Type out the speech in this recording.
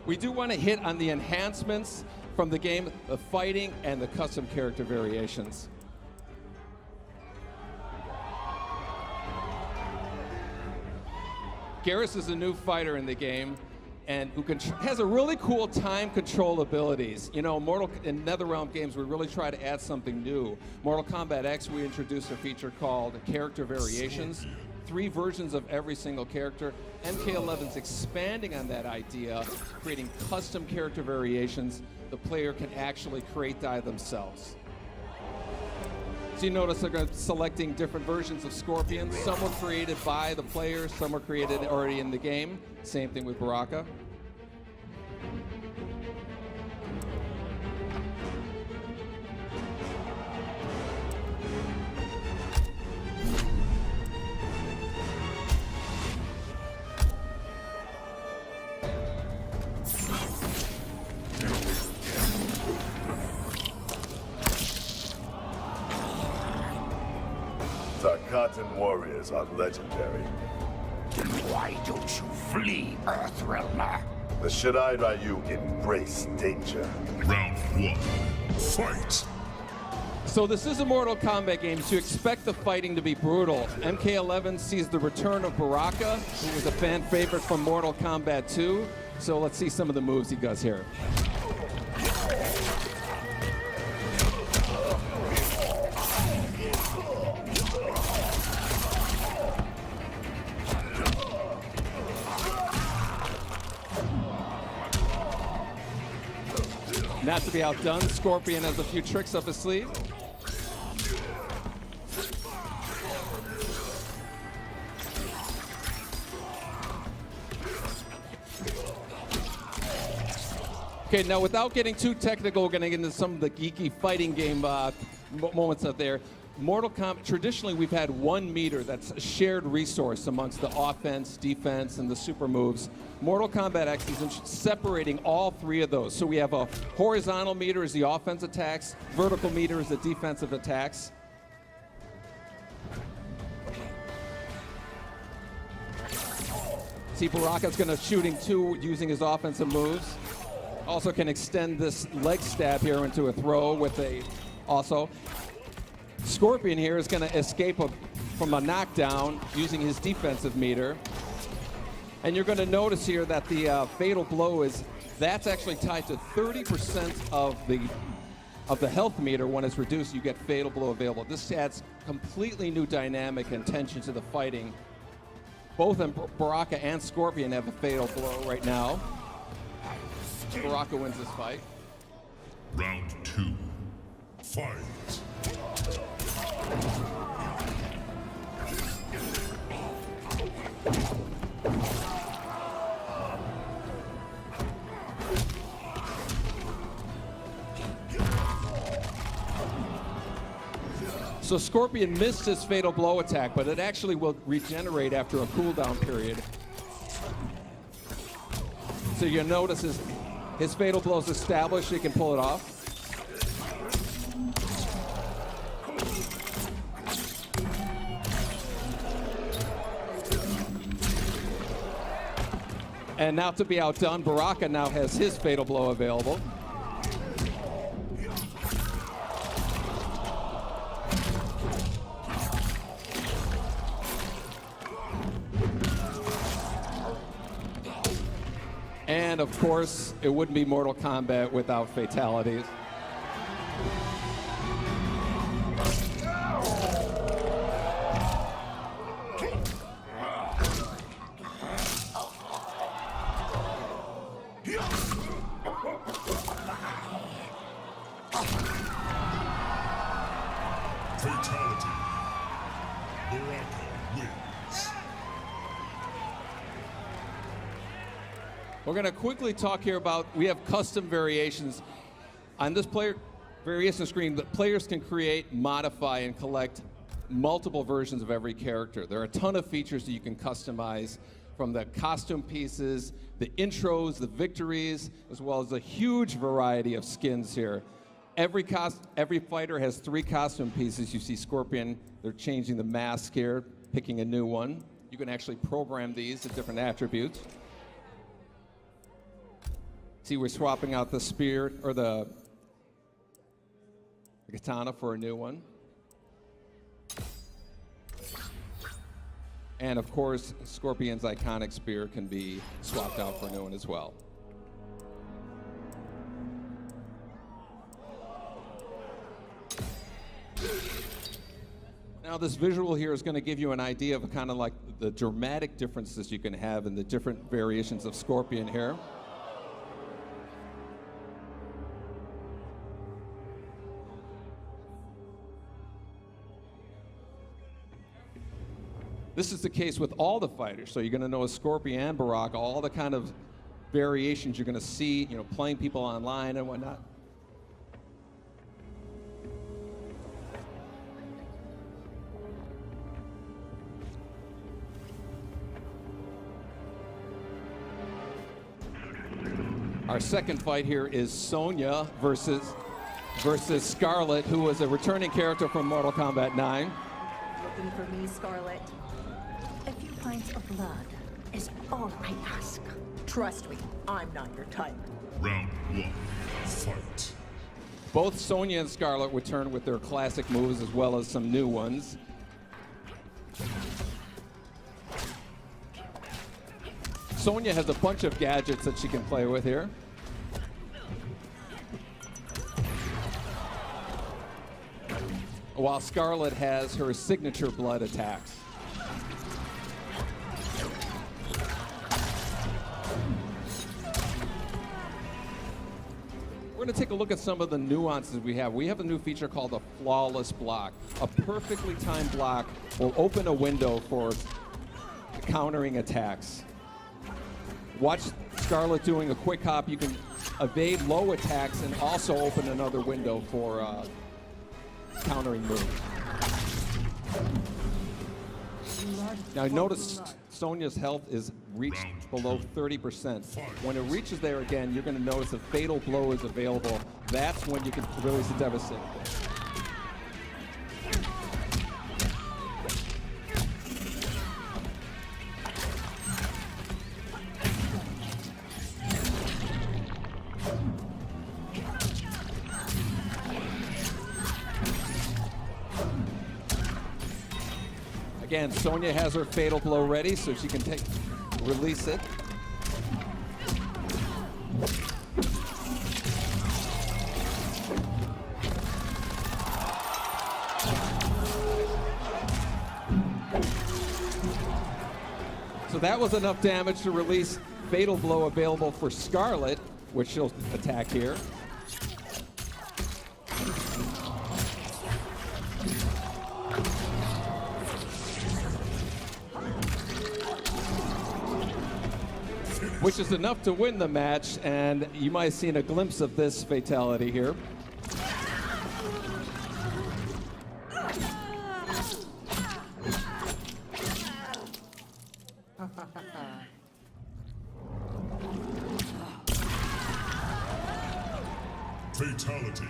We do want to hit on the enhancements from the game, the fighting, and the custom character variations. Garrus is a new fighter in the game, and who has a really cool time control abilities. You know, in NetherRealm games, we really try to add something new. Mortal Kombat X, we introduced a feature called character variations. 3 versions of every single character. MK11's expanding on that idea, creating custom character variations the player can actually create themselves. So you notice they're selecting different versions of Scorpion. Some were created by the player, some were created already in the game. Same thing with Baraka. Cotton warriors are legendary. Then why don't you flee, Earthrealmer? The Shaddai Ryu embrace danger. Round 1, fight! So this is a Mortal Kombat game, so you expect the fighting to be brutal. MK11 sees the return of Baraka, who was a fan favorite from Mortal Kombat 2. So let's see some of the moves he does here. Not to be outdone, Scorpion has a few tricks up his sleeve. Okay, now without getting too technical, we're going to get into some of the geeky fighting game moments out there. Mortal Kombat, traditionally we've had 1 meter that's a shared resource amongst the offense, defense, and the super moves. Mortal Kombat X is separating all 3 of those. So we have a horizontal meter is the offense attacks, vertical meter is the defensive attacks. See, Baraka's going to shooting 2 using his offensive moves. Also can extend this leg stab here into a throw with a also. Scorpion here is going to escape from a knockdown using his defensive meter. And you're going to notice here that the fatal blow that's actually tied to 30% of the health meter. When it's reduced, you get fatal blow available. This adds completely new dynamic and tension to the fighting. Both Baraka and Scorpion have a fatal blow right now. Baraka wins this fight. Round 2, fight! So Scorpion missed his fatal blow attack, but it actually will regenerate after a cooldown period. So you'll notice his fatal blow is established, he can pull it off. And now to be outdone, Baraka now has his fatal blow available. And of course, it wouldn't be Mortal Kombat without fatalities. Fatality. Baraka wins. We're going to quickly talk here about, we have custom variations. On this player variation screen, the players can create, modify, and collect multiple versions of every character. There are a ton of features that you can customize, from the costume pieces, the intros, the victories, as well as a huge variety of skins here. Every fighter has 3 costume pieces. You see Scorpion, they're changing the mask here, picking a new one. You can actually program these at different attributes. See, we're swapping out the spear or the katana for a new one. And of course, Scorpion's iconic spear can be swapped out for a new one as well. Now this visual here is going to give you an idea of kind of like the dramatic differences you can have in the different variations of Scorpion here. This is the case with all the fighters, so you're going to know Scorpion and Baraka, all the kind of variations you're going to see, you know, playing people online and whatnot. Our second fight here is Sonia versus Scarlett, who was a returning character from Mortal Kombat 9. Looking for me, Scarlett? A few pints of blood is all I ask. Trust me, I'm not your type. Round 1. Fight. Both Sonia and Scarlett return with their classic moves as well as some new ones. Sonia has a bunch of gadgets that she can play with here. While Scarlett has her signature blood attacks. We're going to take a look at some of the nuances we have. We have a new feature called a flawless block. A perfectly timed block will open a window for countering attacks. Watch Scarlett doing a quick hop. You can evade low attacks and also open another window for countering moves. Now notice Sonia's health is reached below 30%. When it reaches there again, you're going to notice a fatal blow is available. That's when you can release a devastating blow. Again, Sonia has her fatal blow ready, so she can release it. So that was enough damage to release fatal blow available for Scarlett, which she'll attack here. Which is enough to win the match, and you might have seen a glimpse of this fatality here. Fatality.